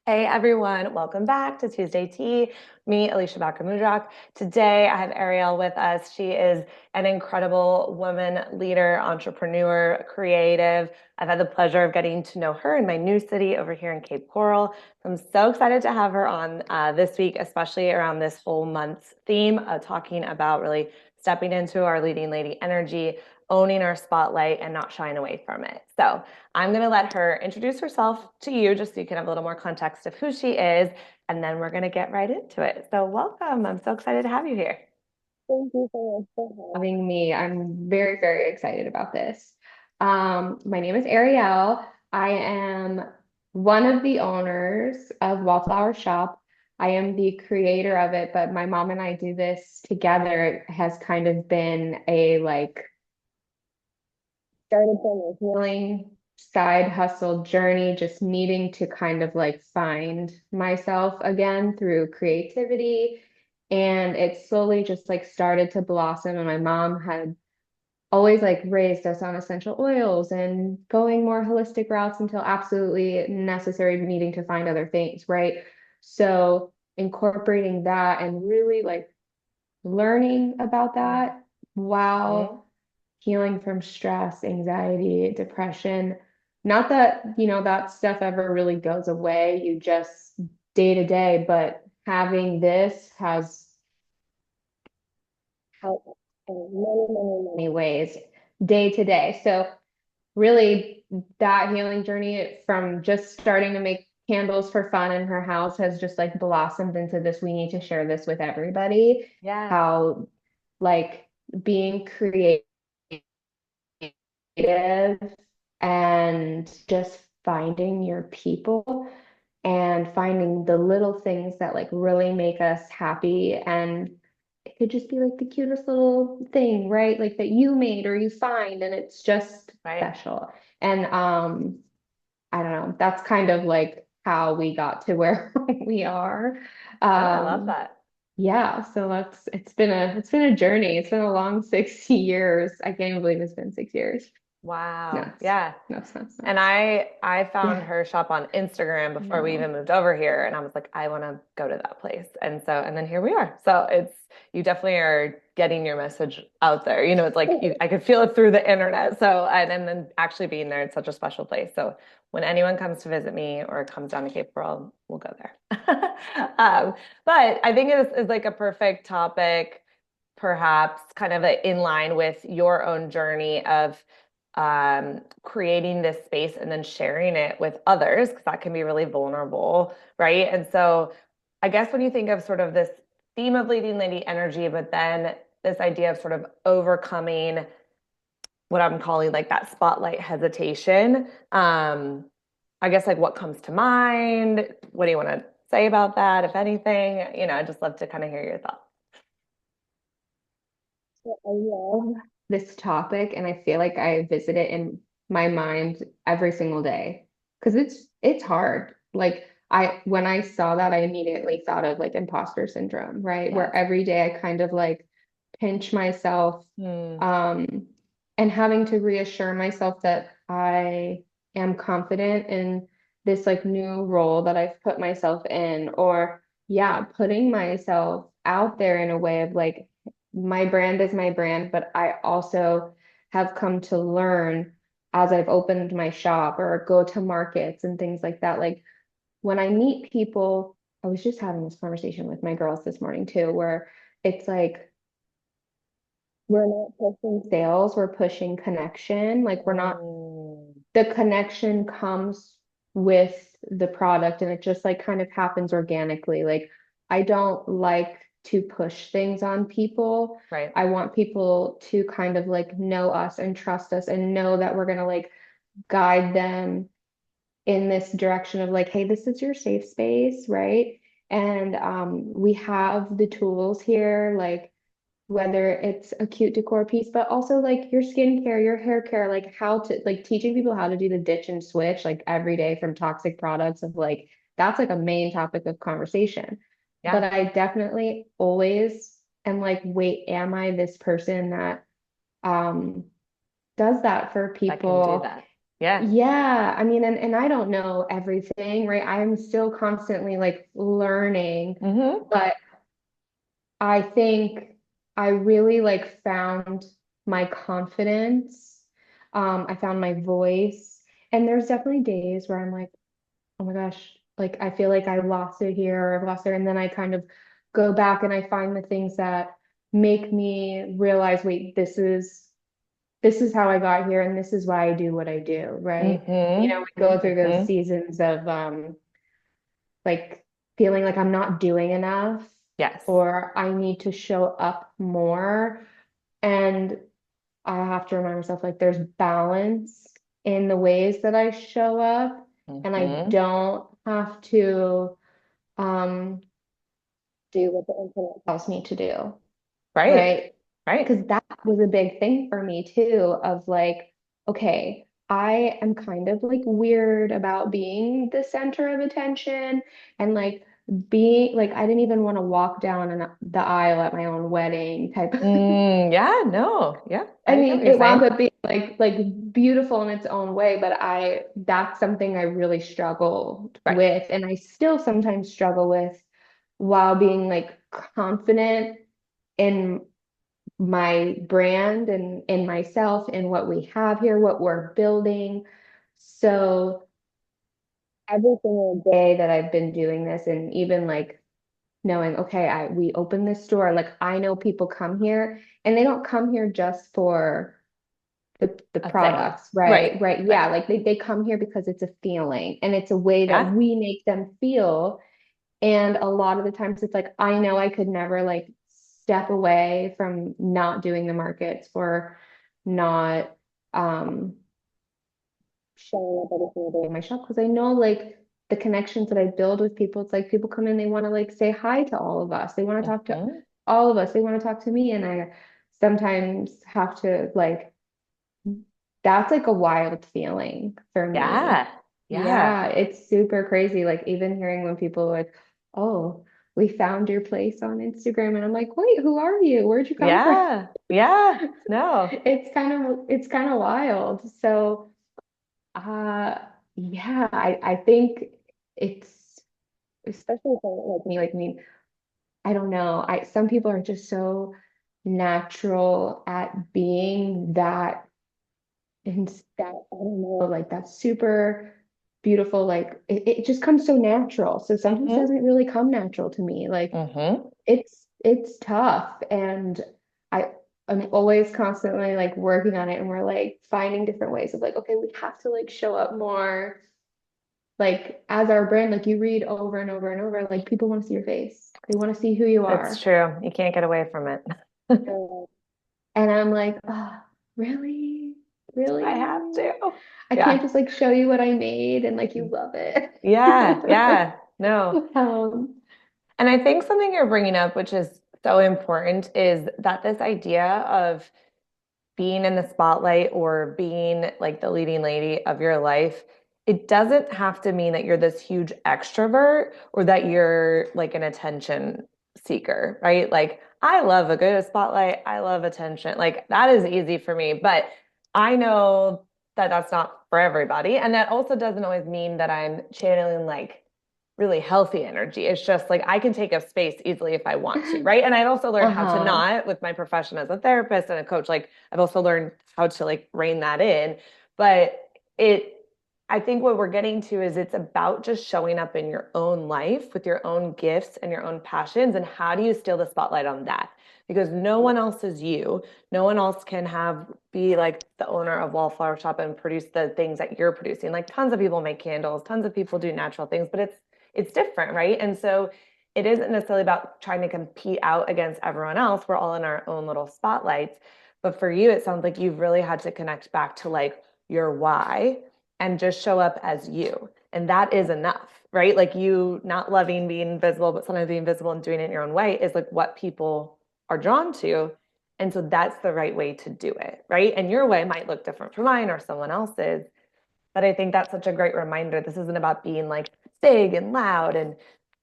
Hey everyone, welcome back to Tuesday Tea. Me, Alicia Bakamudrak. Today I have Arielle with us. She is an incredible woman, leader, entrepreneur, creative. I've had the pleasure of getting to know her in my new city over here in Cape Coral. I'm so excited to have her on this week, especially around this whole month's theme, talking about really stepping into our leading lady energy, owning our spotlight, and not shying away from it. So I'm going to let her introduce herself to you just so you can have a little more context of who she is, and then we're going to get right into it. So, welcome. I'm so excited to have you here. Thank you so much for having me. I'm very, very excited about this. My name is Arielle. I am one of the owners of Wallflower Shop. I am the creator of it, but my mom and I do this together. It has kind of been a started from a healing side hustle journey, just needing to kind of find myself again through creativity. And it slowly just started to blossom. And my mom had always raised us on essential oils and going more holistic routes until absolutely necessary, needing to find other things, right? So incorporating that and really learning about that Mhm. while healing from stress, anxiety, depression. Not that, that stuff ever really goes away. You just day to day, but having this has helped in many, many, many ways day to day. So really that healing journey from just starting to make candles for fun in her house has just blossomed into this. We need to share this with everybody. Yeah. How like being creative and just finding your people and finding the little things that really make us happy. And it could just be the cutest little thing, right? Like that you made or you find, and it's just Right. special. And I don't know, that's kind of how we got to where we are. No, I love Um, that. yeah, so it's been a journey. It's been a long 6 years. I can't even believe it's been 6 years. Wow. Nuts. Yeah. Nuts, nuts, And nuts. I found Yeah. her shop on Instagram before we No. even moved over here, and I was like, I want to go to that place. And then here we are. So it's you definitely are getting your message out there. It's like I could feel it through the internet. So and then actually being there, it's such a special place. So when anyone comes to visit me or comes down to Cape Coral, we'll go there. um, but I think it's like a perfect topic, perhaps kind of in line with your own journey of creating this space and then sharing it with others, because that can be really vulnerable, right? And so I guess when you think of sort of this theme of leading lady energy, but then this idea of sort of overcoming what I'm calling like that spotlight hesitation, I guess like what comes to mind? What do you want to say about that, if anything? I'd just love to kind of hear your thoughts. So I love this topic, and I feel like I visit it in my mind every single day because it's hard. I when I saw that, I immediately thought of imposter syndrome, right? Where Yes. every day I kind of pinch myself, Hmm. um, and having to reassure myself that I am confident in this new role that I've put myself in, or yeah, putting myself out there in a way of my brand is my brand, but I also have come to learn as I've opened my shop or go to markets and things like that. Like when I meet people, I was just having this conversation with my girls this morning too, where it's we're not pushing sales, we're pushing connection. We're not, Mm. the connection comes with the product and it just kind of happens organically. I don't like to push things on people. Right. I want people to kind of know us and trust us and know that we're going to guide them in this direction of hey, this is your safe space, right? And we have the tools here, whether it's a cute decor piece, but also your skincare, your hair care, how to teaching people how to do the ditch and switch every day from toxic products of that's a main topic of conversation. But Yeah, I definitely always am wait, am I this person that um does that for that can do people? that. Yeah. yeah, I mean, and I don't know everything, right? I am still constantly like learning, Hmm. but I think I really like found my confidence. I found my voice. And there's definitely days where I'm like, oh my gosh, like I feel like I lost it here or I've lost it. And then I kind of go back and I find the things that make me realize, wait, this is how I got here and this is why I do what I do, right? You know, Hmm. we go through those Hmm. seasons of like feeling like I'm not doing enough Yes. or I need to show up more. And I have to remind myself like there's balance in the ways that I show up, and I Hmm. don't have to um do what the internet tells me to do, Right. right? Right. Because that was a big thing for me too, of like, okay, I am kind of like weird about being the center of attention and like being like I didn't even want to walk down the aisle at my own wedding type of Yeah, no. Yeah, I I get what mean, you're it wound saying. up being like beautiful in its own way, but I that's something I really struggled Right. with, and I still sometimes struggle with while being like confident in my brand and in myself and what we have here, what we're building. So every single day that I've been doing this, and even like knowing, okay, I we open this store, like I know people come here and they don't come here just for the A thing. products, Right. right? Right. Right. Yeah. Like they come here because it's a feeling and it's a way that Yeah. we make them feel. And a lot of the times it's like, I know I could never like step away from not doing the markets or not um showing up every single day in my shop because I know like the connections that I build with people, it's like people come in, they want to like say hi to all of us. They want to talk to Hmm. all of us. They want to talk to me. And I sometimes have to like that's like a wild feeling for me. Yeah. Yeah. Yeah, it's super crazy. Like even hearing when people are like, "Oh, we found your place on Instagram." And I'm like, "Wait, who are you? Where'd you come from?" Yeah. Yeah. No. It's kind of wild. So, uh yeah, I think it's especially for like me, I don't know. I some people are just so natural at being that instead, I don't know, like that's super beautiful. Like it just comes so natural. So sometimes it Hmm. doesn't really come natural to me. Like Hmm. it's tough. And I I'm always constantly like working on it and we're like finding different ways of like, okay, we have to like show up more like as our brand, like you read over and over and over, like people want to see your face. They want to see who you It's are. true. You can't get away from it. And I'm like, oh, really? I have Really? to. I can't Yeah. just like show you what I made and like you love Yeah. it. Yeah. No. Um, And I think something you're bringing up, which is so important, is that this idea of being in the spotlight or being like the leading lady of your life, it doesn't have to mean that you're this huge extrovert or that you're like an attention seeker, right? Like, I love a good spotlight. I love attention. Like, that is easy for me. But I know that that's not for everybody. And that also doesn't always mean that I'm channeling like really healthy energy. It's just like I can take up space easily if I want to, right? And I've also learned how to uh-huh. not with my profession as a therapist and a coach. Like I've also learned how to like rein that in. But it, I think what we're getting to is it's about just showing up in your own life with your own gifts and your own passions. And how do you steal the spotlight on that? Because no one else is you. No one else can have be like the owner of Wallflower Shop and produce the things that you're producing. Like tons of people make candles, tons of people do natural things, but it's different, right? And so it isn't necessarily about trying to compete out against everyone else. We're all in our own little spotlights. But for you, it sounds like you've really had to connect back to like your why and just show up as you. And that is enough, right? Like you not loving being visible, but sometimes being visible and doing it in your own way is like what people are drawn to. And so that's the right way to do it, right? And your way might look different from mine or someone else's. But I think that's such a great reminder. This isn't about being like big and loud and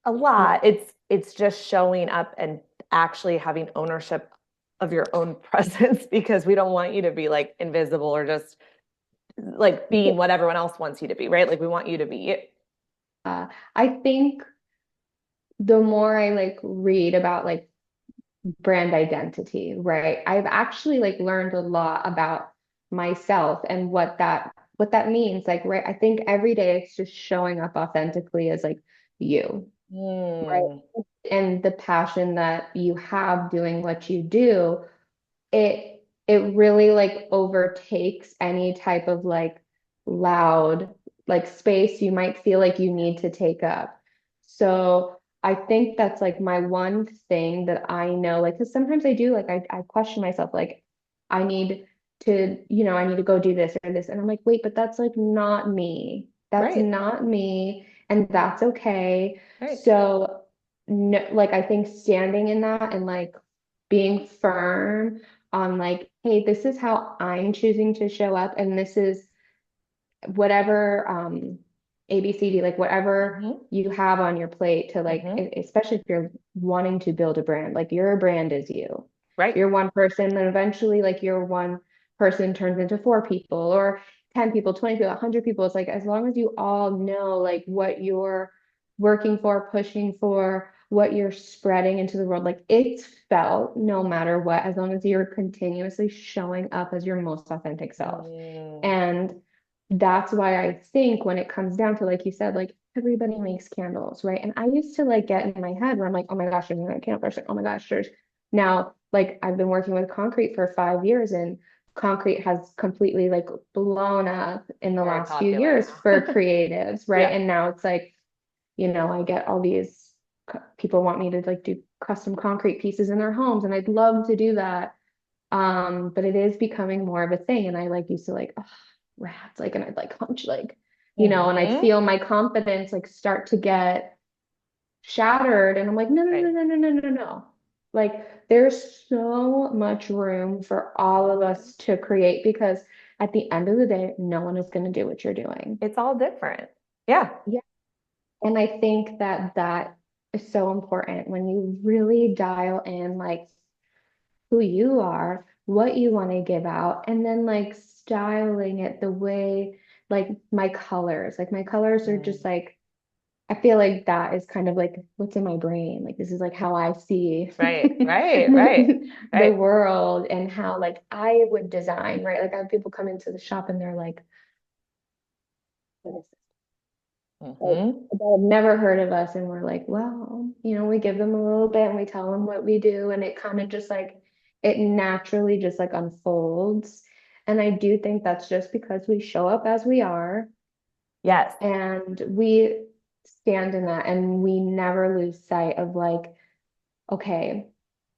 a lot. It's just showing up and actually having ownership of your own presence because we don't want you to be like invisible or just like being what everyone else wants you to be, right? Like we want you to be. Uh, I think the more I like read about like brand identity, right? I've actually like learned a lot about myself and what that means. Like, right, I think every day it's just showing up authentically as like you, right? Mm, And the passion that you have doing what you do, it really like overtakes any type of like loud like space you might feel like you need to take up. So I think that's like my one thing that I know, like, because sometimes I do like I question myself, like I need I need to go do this or this. And I'm like, wait, but that's like not me. That's right, not me. And that's okay. right. So no, like I think standing in that and like being firm on like, hey, this is how I'm choosing to show up, and this is whatever ABCD, like whatever Hmm. you have on your plate to like, Hmm. especially if you're wanting to build a brand, like your brand is you. If Right. you're one person, then eventually like your one person turns into four people or 10 people, 20 people, 100 people. It's like as long as you all know like what you're working for, pushing for, what you're spreading into the world, like it's felt no matter what, as long as you're continuously showing up as your most authentic self. Mm, And that's why I think when it comes down to, like you said, like everybody makes candles, right? And I used to like get in my head where I'm like, oh my gosh, there's another candle person. Oh my gosh, there's now like I've been working with concrete for 5 years and concrete has completely like blown up in the very last few popular years now. for creatives, right? Yeah. And now it's like, I get all these people want me to like do custom concrete pieces in their homes, and I'd love to do that. But it is becoming more of a thing. And I like used to like, oh, rats, like, and I'd like hunch, like, and I'd Hmm. feel my confidence like start to get shattered. And I'm like, no, no, no, Right. no, no, no, no, no. Like, there's so much room for all of us to create because at the end of the day, no one is going to do what you're doing. It's all different. Yeah. Yeah. And I think that that is so important when you really dial in, like, who you are, what you want to give out, and then like styling it the way like my colors are just Mm. like I feel like that is kind of like what's in my brain. Like this is like how I see Right. Right. Right. the Right. world and how like I would design, right? Like I have people come into the shop and they're like, what is like Hmm. they've never heard of us and we're like, well, we give them a little bit and we tell them what we do and it kind of just like it naturally just like unfolds. And I do think that's just because we show up as we are Yes. and we stand in that and we never lose sight of like, okay,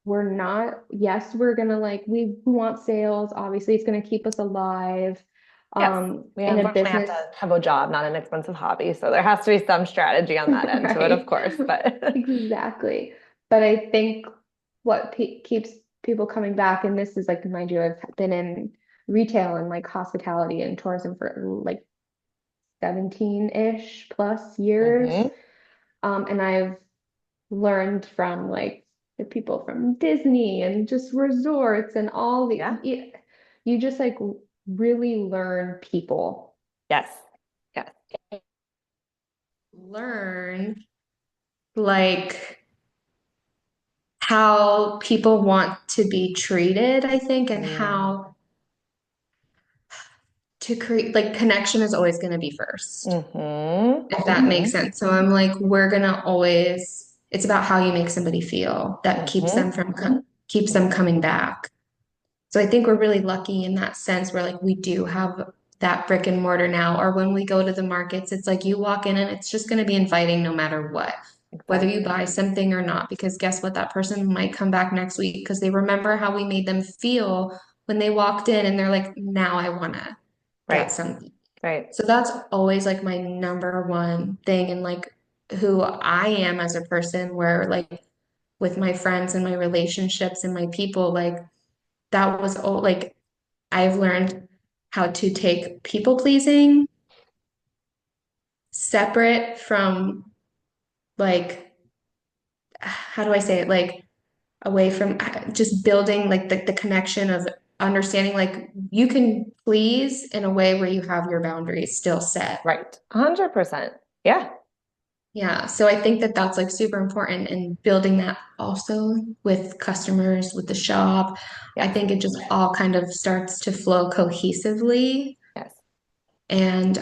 we're not, yes, we're gonna like we want sales, obviously it's gonna keep us alive Yes. We in a unfortunately have business. to have a job, not an expensive hobby. So there has to be some strategy on that end to it, of Right. course. But Exactly. But I think what pe keeps people coming back, and this is like, mind you, I've been in retail and like hospitality and tourism for like 17-ish plus years. hmm. And I've learned from like the people from Disney and just resorts and all Yeah. you just like really learn people. Yes. Yes. Learn like how people want to be treated, I think, and Mm. how to create like connection is always going to be first, Hmm. if that makes sense. So I'm like, we're going to always, it's about how you make somebody feel that Hmm. keeps them coming back. So I think we're really lucky in that sense where like we do have that brick and mortar now, or when we go to the markets, it's like you walk in and it's just going to be inviting no matter what, whether you Exactly. buy something or not, because guess what? That person might come back next week because they remember how we made them feel when they walked in and they're like, now I want to get Right. something. Right. So that's always like my number one thing and like who I am as a person, where like with my friends and my relationships and my people, like that was all like I've learned how to take people pleasing separate from like, how do I say it? Like away from just building like the connection of understanding like you can please in a way where you have your boundaries still set. Right. 100%. Yeah. Yeah, so I think that that's like super important and building that also with customers, with the shop. I Yes. think it just all kind of starts to flow cohesively. Yes. And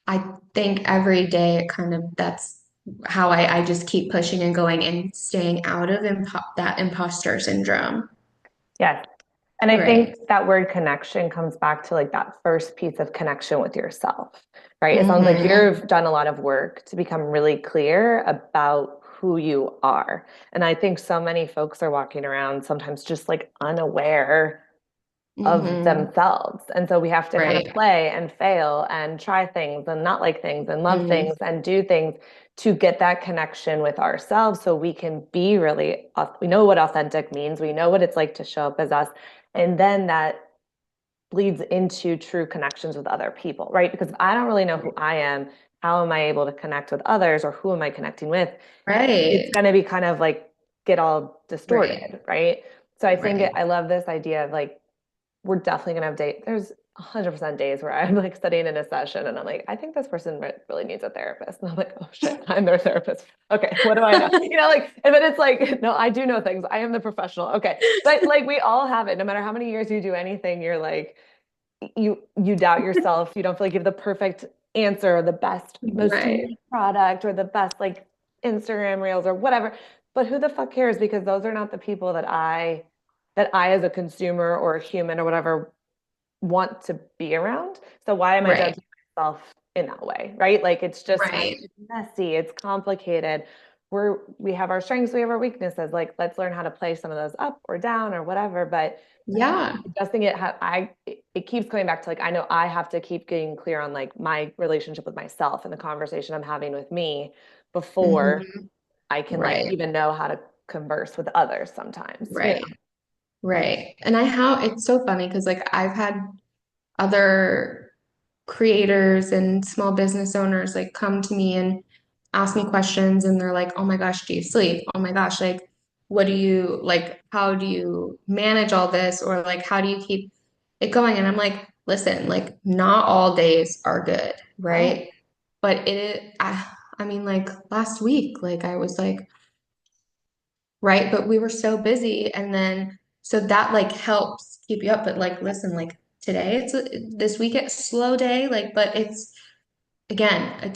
I think every day it kind of that's how I just keep pushing and going and staying out of that imposter syndrome. Yes. And I think Right. that word connection comes back to like that first piece of connection with yourself, right? It sounds like Mm-hmm. you've done a lot of work to become really clear about who you are. And I think so many folks are walking around sometimes just like unaware of Mm-hmm. themselves. And so we have to kind of Right. play and fail and try things and not like things and love Mm-hmm. things and do things to get that connection with ourselves so we can be really, we know what authentic means. We know what it's like to show up as us. And then that bleeds into true connections with other people, right? Because if I don't really know who I am, how am I able to connect with others or who am I connecting with? It's Right. going to be kind of like get all Right. distorted, right? So I think Right. I love this idea of like we're definitely gonna have there's 100% days where I'm like studying in a session and I'm like, I think this person really needs a therapist. And I'm like, oh shit, I'm their therapist. Okay, what do I know? Like, but it's like, no, I do know things. I am the professional. Okay. But like we all have it. No matter how many years you do anything, you're like, you doubt yourself. You don't feel like you have the perfect answer or the best, most Right. unique product or the best like Instagram reels or whatever. But who the fuck cares? Because those are not the people that I as a consumer or a human or whatever want to be around. So why am I Right. judging myself in that way? Right? Like Right. it's messy, it's complicated. We have our strengths, we have our weaknesses. Like let's learn how to play some of those up or down or whatever. But Yeah. adjusting it keeps coming back to like I know I have to keep getting clear on like my relationship with myself and the conversation I'm having with me before Hmm. I can like Right. even know how to converse with others sometimes, Right. Right. And it's so funny because like I've had other creators and small business owners like come to me and ask me questions and they're like, "Oh my gosh, do you sleep? Oh my gosh, like what do you like how do you manage all this or like how do you keep it going?" And I'm like, "Listen, like not all days are good, No. right? But I mean like last week like I was like right? But we were so busy. And then, so that like helps keep you up. But like, listen, like today, this week, it's a slow day. Like, but again,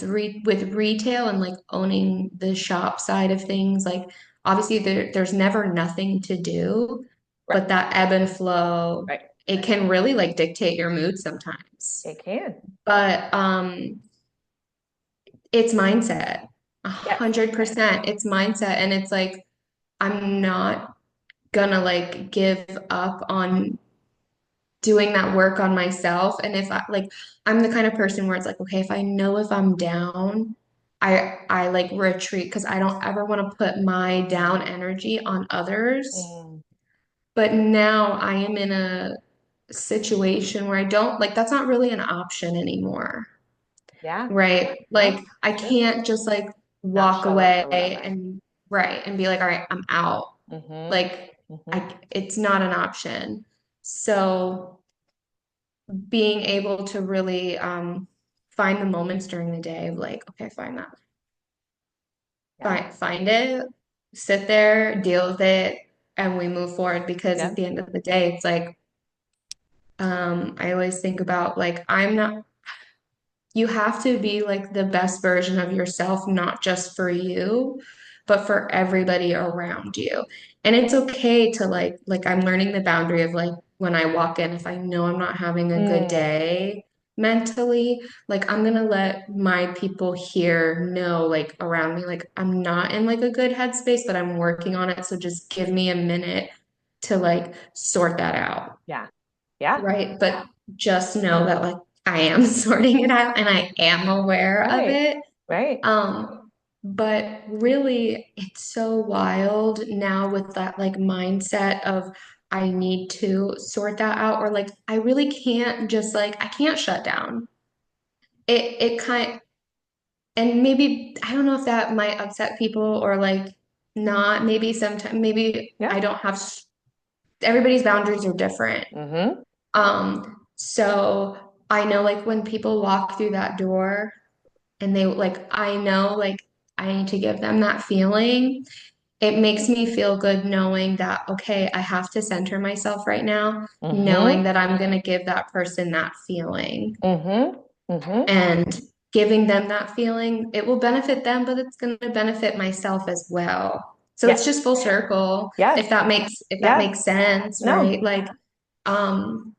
with retail and like owning the shop side of things. Like, obviously, there's never nothing to do, Right. but that ebb and flow, Right. it can really like dictate your mood sometimes. It can. But it's mindset, a Yes. 100%. It's mindset. And it's like, I'm not gonna like give up on doing that work on myself. And if I like, I'm the kind of person where it's like, okay, if I know if I'm down, I like retreat because I don't ever want to put my down energy on others. Mm, But now I am in a situation where I don't like that's not really an option anymore. yeah. Right? No, Like I it's true. can't just like Not walk show up away for whatever. and right and be like, all right, I'm out. Mm-hmm. Like Mm-hmm. it's not an option. So being able to really find the moments during the day of like, okay, Yeah. find it, sit there, deal with it, and we move forward because at Yeah. the end of the day, it's like I always think about like I'm not you have to be like the best version of yourself, not just for you, but for everybody around you. And it's okay to like I'm learning the boundary of like when I walk in, if I know I'm not having a good Mm, day mentally, like I'm gonna let my people here know like around me, like I'm not in like a good headspace, but I'm working on it. So just give me a minute to like sort that out. yeah. Yeah. Right. But just know that like I am sorting it out and I am aware of Right. it. Right. But really it's so wild now with that like mindset of I need to sort that out or like I really can't just like I can't shut down. It kind and maybe I don't know if that might upset people or like not maybe sometimes maybe Yeah. I don't have everybody's boundaries are different. Mm-hmm. So I know like when people walk through that door and they like, I know like I need to give them that feeling. It makes me feel good knowing that, okay, I have to center myself right now, knowing Mm-hmm. that I'm going to give that person that feeling Mm-hmm. Mm-hmm. and giving them that feeling. It will benefit them, but it's going to benefit myself as well. So it's Yes. just full circle, Yes. if that Yes. makes sense, right? No. Um,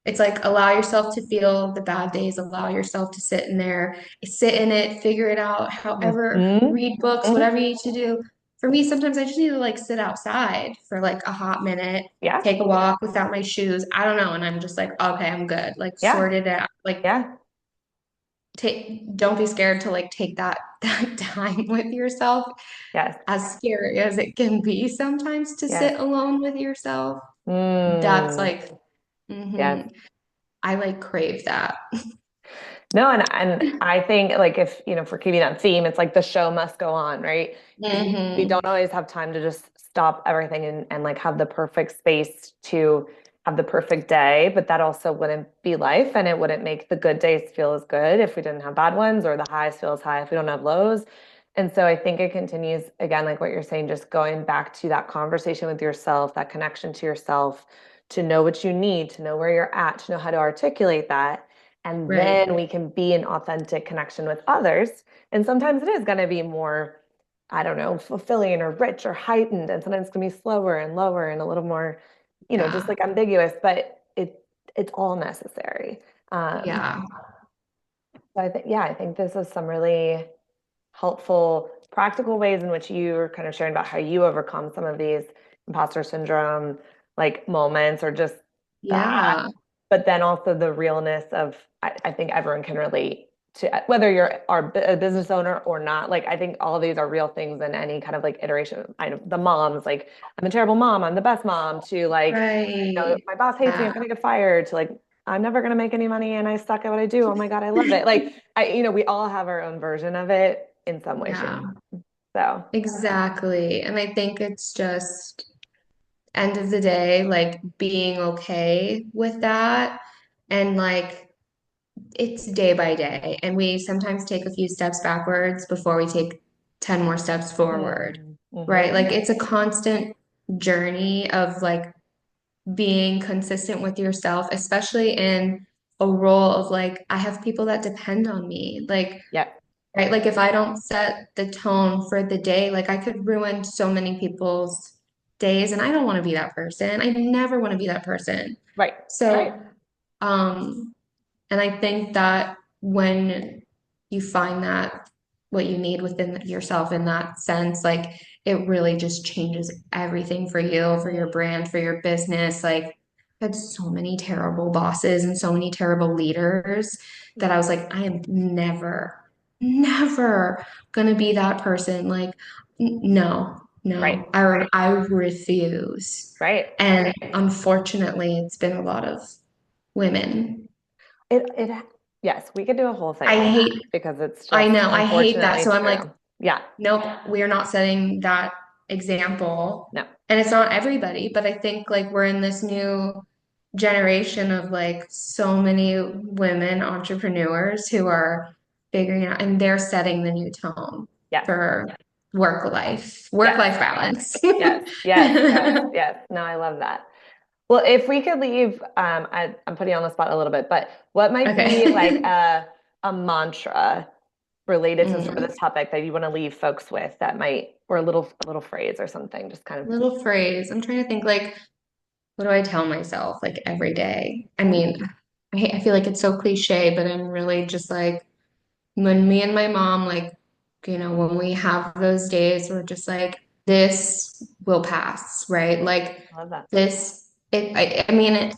it's like allow yourself to feel the bad days, allow yourself to sit in there, sit in it, figure it out, however, Mm-hmm. read books, Mm-hmm. whatever you need to do. For me, sometimes I just need to like sit outside for like a hot minute, Yeah. take a walk without my shoes. I don't know. And I'm just like, okay, I'm good. Like Yeah. sort it out. Like Yeah. take, don't be scared to like take that time with yourself, Yes. as scary as it can be sometimes to Yes. sit alone with yourself. That's Mm. like, Yes. I like crave that. No, and I think like if, if we're keeping that theme, it's like the show must go on, right? We Hmm. don't always have time to just stop everything and like have the perfect space to have the perfect day, but that also wouldn't be life and it wouldn't make the good days feel as good if we didn't have bad ones or the highs feel as high if we don't have lows. And so I think it continues again, like what you're saying, just going back to that conversation with yourself, that connection to yourself, to know what you need, to know where you're at, to know how to articulate that. And Right. then we can be in authentic connection with others. And sometimes it is going to be more, I don't know, fulfilling or rich or heightened. And sometimes it's going to be slower and lower and a little more, just Yeah. like ambiguous, but it's all necessary. Um, Yeah. so I think, yeah, I think this is some really helpful, practical ways in which you are kind of sharing about how you overcome some of these imposter syndrome like moments or just that. Yeah. But then also the realness of, I think everyone can relate to whether you're a business owner or not. Like, I think all of these are real things in any kind of like iteration. I know the moms, like, I'm a terrible mom, I'm the best mom, to like, Right. my boss hates me, I'm Yeah. gonna get fired, to like, I'm never gonna make any money and I suck at what I do. Oh my God, I love it. Like, we all have our own version of it in some way, shape. Yeah. So, Exactly. And I think it's just end of the day, like being okay with that. And like it's day by day. And we sometimes take a few steps backwards before we take 10 more steps forward. Right. mm-hmm. Like it's a constant journey of like being consistent with yourself, especially in a role of like, I have people that depend on me. Like, Yeah, right, like if I don't set the tone for the day, like I could ruin so many people's days, and I don't want to be that person. I never want to be that person. right, So, um, and I think that when you find that what you need within yourself in that sense, like it really just changes everything for you, for your brand, for your business. Like, I had so many terrible bosses and so many terrible leaders that I was like, I am never gonna be that person. Like, no, right, no, I refuse. right. And unfortunately, it's been a lot of women. Yes, we could do a whole thing I on that hate, because it's I just know, I hate that. unfortunately So I'm like, true. Yeah, nope, we're not setting that example. no, And it's not everybody, but I think like we're in this new generation of like so many women entrepreneurs who are figuring out and they're setting the new tone yes, for work yes, life balance. yes, yes, yes, yes. No, I love that. Well, if we could leave, I'm putting you on the spot a little bit, but what might be like Okay. a mantra related to sort of Mm. this topic that you want to leave folks with that might, or a little phrase or something, just kind of. Little phrase. I'm trying to think like what do I tell myself like every day? I Mhm. mean, I feel like it's so cliche, but I'm really just like when me and my mom, like, when we have those days, we're just like, this will pass, right? Like I love that. I mean,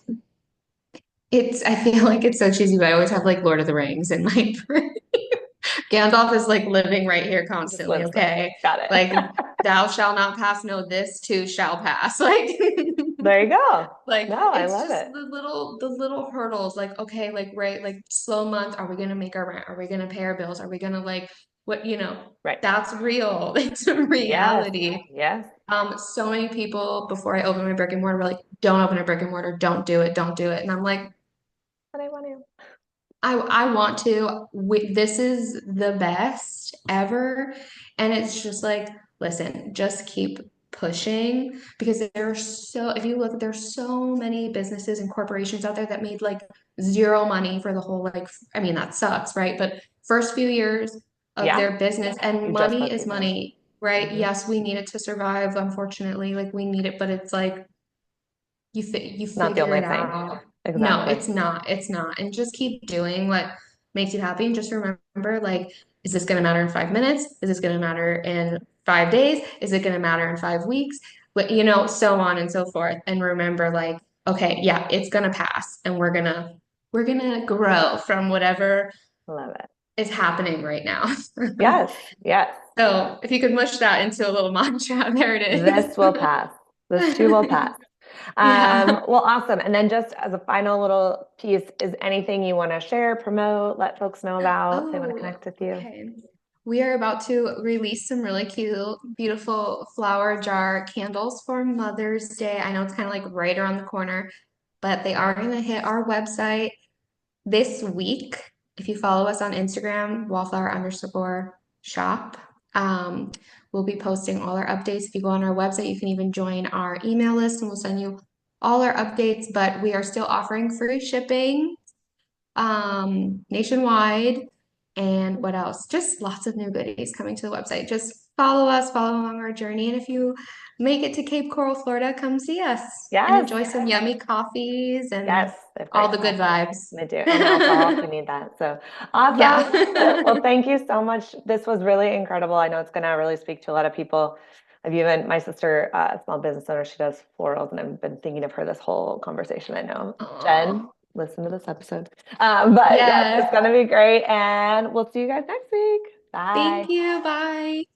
I feel like it's so cheesy, but I always have like Lord of the Rings and like Gandalf is like living right here Just constantly, lives there. okay? Got Like, it. thou shall not pass, no, this too shall pass. Like, There you go. Like No, I it's love just it. the little hurdles. Like, okay, like right, like slow month, are we gonna make our rent? Are we gonna pay our bills? Are we gonna like what, Right. that's real. It's a Yes. reality. Yes. So many people before I opened my brick and mortar were like, don't open a brick and mortar, don't do it, don't do it. And I'm like, But I want to. I want to. This is the best ever. And it's just like, listen, just keep pushing because if you look, there's so many businesses and corporations out there that made like zero money for the whole, like, I mean, that sucks, right? But first few years of Yeah. their business and You just money want is people. money, right? Hmm. Yes, we need it to survive, unfortunately. Like, we need it, but it's like, you Not the figure only it thing. out. No, Exactly. it's not. It's not. And just keep doing what makes you happy. And just remember, like, is this going to matter in 5 minutes? Is this going to matter in 5 days? Is it going to matter in 5 weeks? But so on and so forth. And remember, like, okay, yeah, it's going to pass, and we're gonna grow from whatever Love it. is happening right now. Yes. Yes. So if you could mush that into a little mantra, there it is. This will pass. This too will pass. Yeah. Well, awesome. And then just as a final little piece, is anything you want to share, promote, let folks know about if they want to Oh, connect with you? okay. We are about to release some really cute, beautiful flower jar candles for Mother's Day. I know it's kind of like right around the corner, but they are going to hit our website this week. If you follow us on Instagram, wallflower_shop, we'll be posting all our updates. If you go on our website, you can even join our email list and we'll send you all our updates. But we are still offering free shipping nationwide. And what else? Just lots of new goodies coming to the website. Just follow us, follow along our journey. And if you make it to Cape Coral, Florida, come see us and Yes. enjoy some yummy coffees Yes. and They have all great the good coffee. vibes. They do. And alcohol. We need that. So awesome. Well, Yeah. thank you so much. This was really incredible. I know it's going to really speak to a lot of people. I've even, my sister, a small business owner, she does florals, and I've been thinking of her this whole conversation. I know. Jen, Oh, listen to this episode. But yes, it's yes. going to be great. And we'll see you guys next week. Thank Bye. you. Bye.